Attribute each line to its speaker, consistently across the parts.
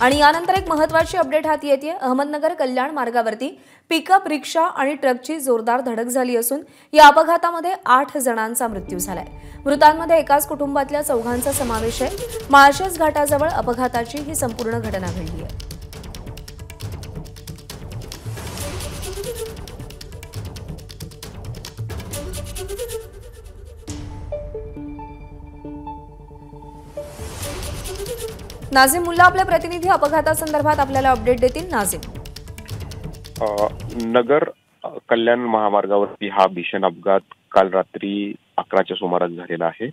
Speaker 1: आणि यानंतर एक महत्त्वाची अपडेट हाती येते। अहमदनगर कल्याण मार्गावरती पिकअप रिक्षा आणि ट्रकची जोरदार धडक झाली असून या अपघातामध्ये 8 जणांचा मृत्यू झालाय। मृतांमध्ये एकाच कुटुंबातल्या चौघांचा समावेश आहे। माळशेज घाटाजवळ अपघाताची ही संपूर्ण घटना घडली आहे। नाझिम मुल्ला आपले प्रतिनिधी अपघातासंदर्भात आपल्याला अपडेट देतील। नाझिम,
Speaker 2: नगर कल्याण महामार्गावरती हा भीषण अपघात काल रात्री 11च्या सुमारास झालेला आहे।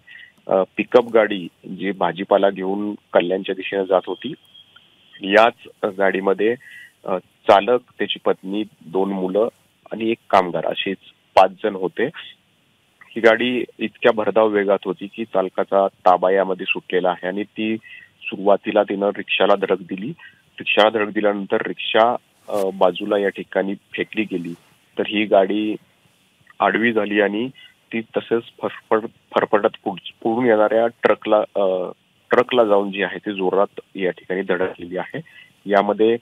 Speaker 2: पिकअप गाडी जी भाजीपाला घेऊन कल्याणच्या दिशेने जात होती, याच गाडीमध्ये चालक, त्याची पत्नी, 2 मुलं आणि एक कामगार असेच 5 जण होते। ही गाडी इतक्या भरधाव वेगात होती की चालकाचा ताबा यामध्ये सुटलेला आहे आणि ती सुरुवातीला तिनं रिक्षाला धडक दिली। रिक्षाला धडक दिल्यानंतर रिक्षा बाजूला या ठिकाणी फेकली गेली, तर ही गाडी आडवी झाली आणि ती तसेच फरफटत पुढून येणाऱ्या ट्रकला जाऊन जी आहे ती जोरात या ठिकाणी धडकलेली आहे। यामध्ये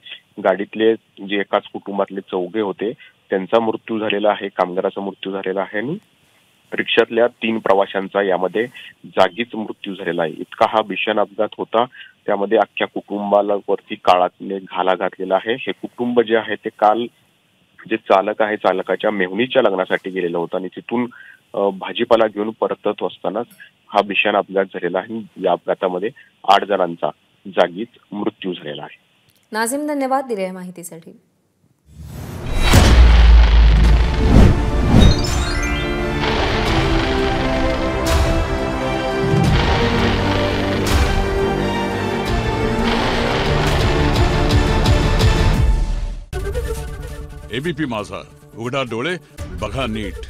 Speaker 2: गाडीतले जे एकाच कुटुंबातले चौघे होते त्यांचा मृत्यू झालेला आहे, कामगाराचा मृत्यू झालेला आहे आणि रिक्षातल्या 3 प्रवाशांचा यामध्ये जागीच मृत्यू झालेला आहे। इतका हा भीषण अपघात होता, त्यामध्ये अख्ख्या कुटुंबाला वरती काळातले घाला घातलेला आहे। हे कुटुंब जे आहे ते काल जे चालक आहे चालकाच्या मेहुणीच्या लग्नासाठी गेलेलं होतं आणि तिथून भाजीपाला घेऊन परतत असतानाच हा भीषण अपघात झालेला आहे। या अपघातामध्ये 8 जणांचा जागीच मृत्यू झालेला आहे।
Speaker 1: नाझिम, धन्यवाद दिलेल्या माहितीसाठी।
Speaker 3: एबीपी माझा, उघडा डोळे बघा नीट।